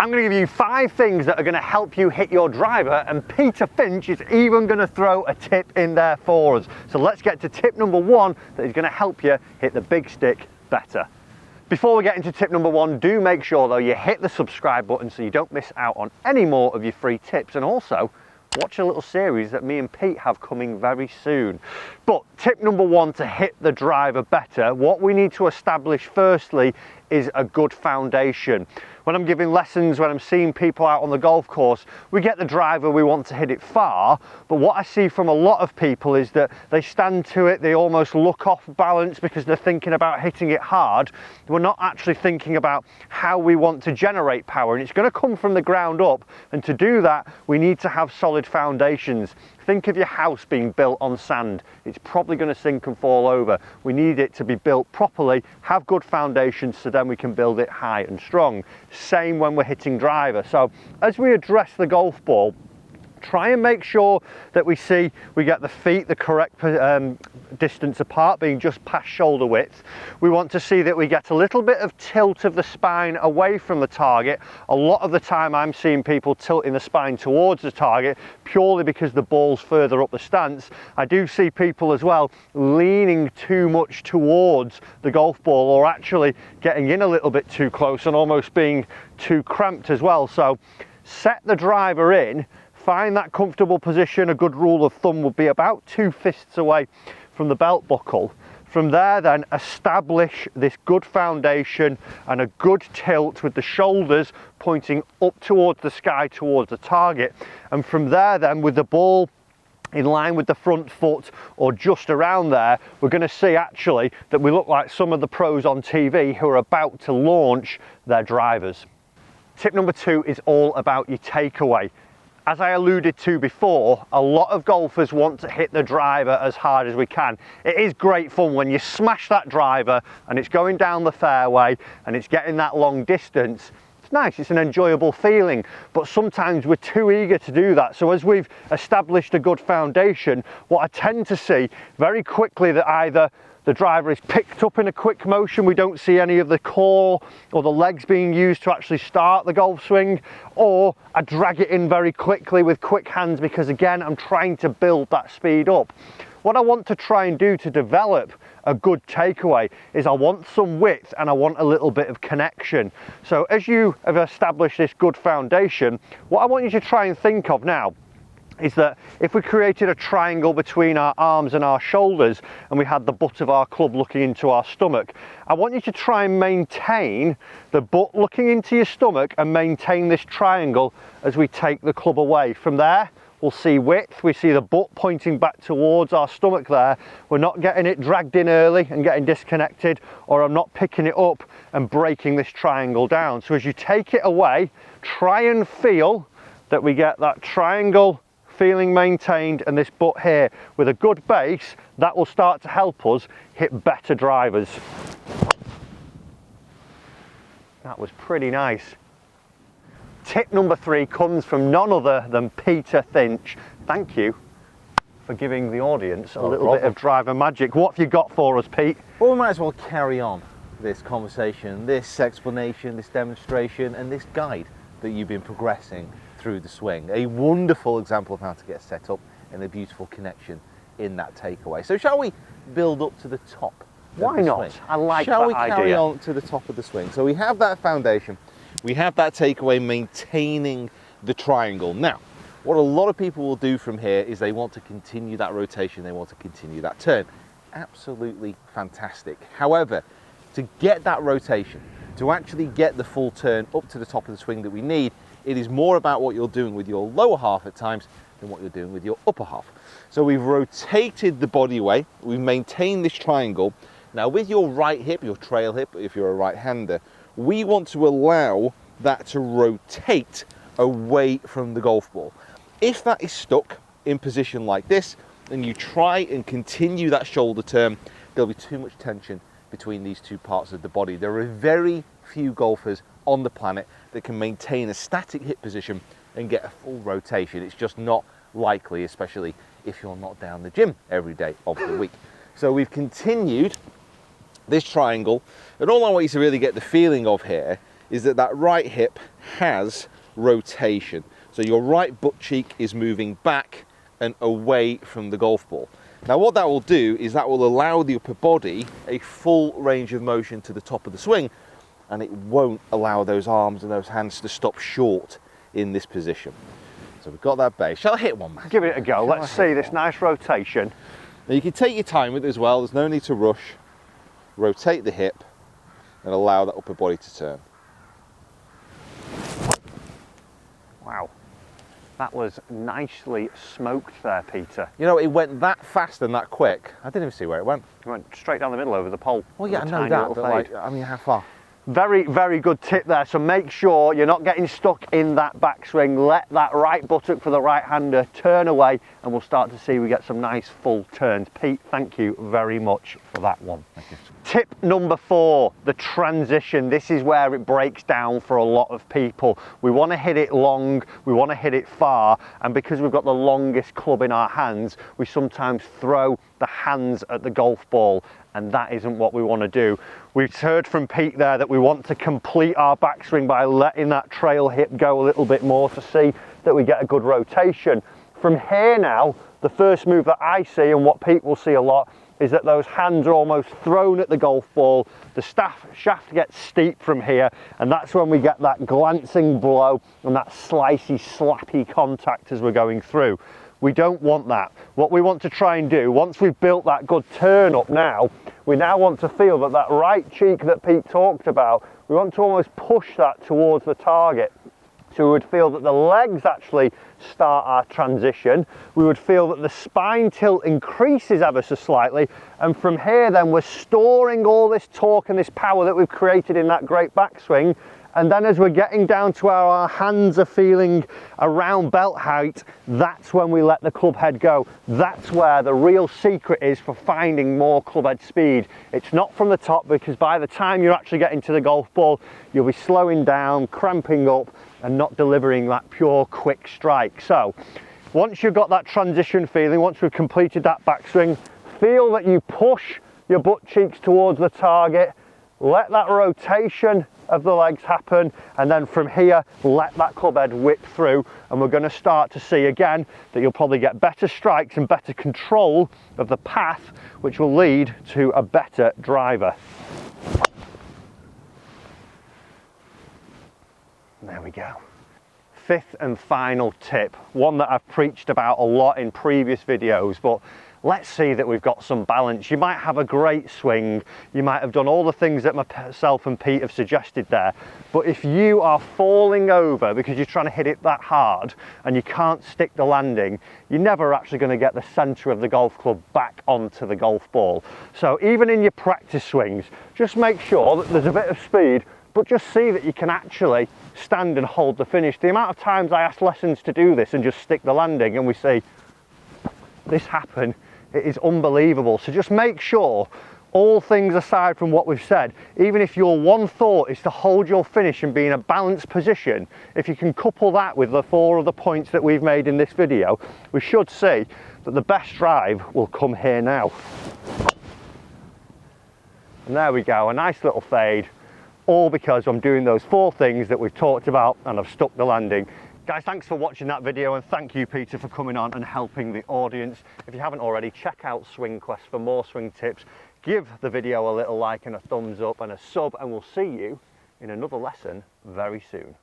I'm going to give you 5 things that are going to help you hit your driver, and Peter Finch is even going to throw a tip in there for us. So let's get to tip number 1 that is going to help you hit the big stick better. Before we get into tip number 1, do make sure though you hit the subscribe button so you don't miss out on any more of your free tips, and also watch a little series that me and Pete have coming very soon. But tip number 1 to hit the driver better, what we need to establish firstly is a good foundation. When I'm giving lessons, when I'm seeing people out on the golf course, we get the driver, we want to hit it far, but what I see from a lot of people is that they stand to it, they almost look off balance because they're thinking about hitting it hard. We're not actually thinking about how we want to generate power, and it's going to come from the ground up, and to do that we need to have solid foundations. Think of your house being built on sand. It's probably going to sink and fall over. We need it to be built properly, have good foundations, so then we can build it high and strong. Same when we're hitting driver. So as we address the golf ball, try and make sure that we get the feet the correct distance apart, being just past shoulder width. We want to see that we get a little bit of tilt of the spine away from the target. A lot of the time I'm seeing people tilting the spine towards the target purely because the ball's further up the stance. I do see people as well leaning too much towards the golf ball, or actually getting in a little bit too close and almost being too cramped as well. So set the driver in, find that comfortable position. A good rule of thumb would be about 2 fists away from the belt buckle. From there then establish this good foundation and a good tilt with the shoulders pointing up towards the sky, towards the target. And from there then, with the ball in line with the front foot or just around there, we're going to see actually that we look like some of the pros on TV who are about to launch their drivers. Tip number 2 is all about your takeaway. As I alluded to before, a lot of golfers want to hit the driver as hard as we can. It is great fun when you smash that driver and it's going down the fairway and it's getting that long distance. It's nice, it's an enjoyable feeling, but sometimes we're too eager to do that. So as we've established a good foundation, what I tend to see very quickly, that either the driver is picked up in a quick motion, we don't see any of the core or the legs being used to actually start the golf swing, or I drag it in very quickly with quick hands because again I'm trying to build that speed up. What I want to try and do to develop a good takeaway is I want some width and I want a little bit of connection. So as you have established this good foundation, what I want you to try and think of now is that if we created a triangle between our arms and our shoulders and we had the butt of our club looking into our stomach, I want you to try and maintain the butt looking into your stomach and maintain this triangle as we take the club away. From there, we'll see width, we see the butt pointing back towards our stomach there. We're not getting it dragged in early and getting disconnected, or I'm not picking it up and breaking this triangle down. So as you take it away, try and feel that we get that triangle feeling maintained and this butt here with a good base. That will start to help us hit better drivers. That was pretty nice. Tip number 3 comes from none other than Peter Finch. Thank you for giving the audience a little bit of driver magic. What have you got for us, Pete? Well, we might as well carry on this conversation, this explanation, this demonstration and this guide that you've been progressing through the swing. A wonderful example of how to get set up and a beautiful connection in that takeaway. So shall we build up to the top? Why not? I like that idea. Shall we carry on to the top of the swing? So we have that foundation, we have that takeaway maintaining the triangle. Now, what a lot of people will do from here is they want to continue that rotation, they want to continue that turn. Absolutely fantastic. However, to get that rotation, to actually get the full turn up to the top of the swing that we need, it is more about what you're doing with your lower half at times than what you're doing with your upper half. So we've rotated the body away, we've maintained this triangle. Now with your right hip, your trail hip, if you're a right-hander, we want to allow that to rotate away from the golf ball. If that is stuck in position like this, and you try and continue that shoulder turn, there'll be too much tension between these two parts of the body. There are very few golfers on the planet that can maintain a static hip position and get a full rotation. It's just not likely, especially if you're not down the gym every day of the week. So we've continued this triangle, and all I want you to really get the feeling of here is that that right hip has rotation. So your right butt cheek is moving back and away from the golf ball. Now what that will do is that will allow the upper body a full range of motion to the top of the swing, and it won't allow those arms and those hands to stop short in this position. So we've got that base. Shall I hit one, Matt? Give it a go. Let's see this nice rotation. Now you can take your time with it as well. There's no need to rush. Rotate the hip and allow that upper body to turn. Wow. That was nicely smoked there, Peter. You know, it went that fast and that quick. I didn't even see where it went. It went straight down the middle over the pole. Well, yeah, I know that, but like, I mean, how far? Very, very good tip there. So make sure you're not getting stuck in that backswing. Let that right buttock for the right hander turn away, and we'll start to see we get some nice full turns. Pete, thank you very much for that one. Thank you. Tip number 4, the transition. This is where it breaks down for a lot of people. We want to hit it long, we want to hit it far, and because we've got the longest club in our hands, we sometimes throw the hands at the golf ball, and that isn't what we want to do. We've heard from Pete there that we want to complete our backswing by letting that trail hip go a little bit more to see that we get a good rotation. From here now, the first move that I see, and what Pete will see a lot, is that those hands are almost thrown at the golf ball. The shaft gets steep from here, and that's when we get that glancing blow and that slicey, slappy contact as we're going through. We don't want that. What we want to try and do, once we've built that good turn up now, we now want to feel that that right cheek that Pete talked about, we want to almost push that towards the target. So we would feel that the legs actually start our transition. We would feel that the spine tilt increases ever so slightly. And from here then we're storing all this torque and this power that we've created in that great backswing. And then as we're getting down to where our hands are feeling around belt height, that's when we let the club head go. That's where the real secret is for finding more club head speed. It's not from the top, because by the time you're actually getting to the golf ball, you'll be slowing down, cramping up, and not delivering that pure quick strike. So once you've got that transition feeling, once we've completed that backswing, feel that you push your butt cheeks towards the target, let that rotation of the legs happen, and then from here let that club head whip through, and we're going to start to see again that you'll probably get better strikes and better control of the path, which will lead to a better driver. There we go. 5th and final tip, one that I've preached about a lot in previous videos, but let's see that we've got some balance. You might have a great swing, you might have done all the things that myself and Pete have suggested there, but if you are falling over because you're trying to hit it that hard and you can't stick the landing, you're never actually going to get the centre of the golf club back onto the golf ball. So even in your practice swings, just make sure that there's a bit of speed, but just see that you can actually stand and hold the finish. The amount of times I ask lessons to do this and just stick the landing and we see this happen, it is unbelievable. So just make sure, all things aside from what we've said, even if your one thought is to hold your finish and be in a balanced position, if you can couple that with the 4 other points that we've made in this video, we should see that the best drive will come here now. And there we go, a nice little fade, all because I'm doing those 4 things that we've talked about and I've stuck the landing. Guys, thanks for watching that video, and thank you, Peter, for coming on and helping the audience. If you haven't already, check out SwingQuest for more swing tips. Give the video a little like and a thumbs up and a sub, and we'll see you in another lesson very soon.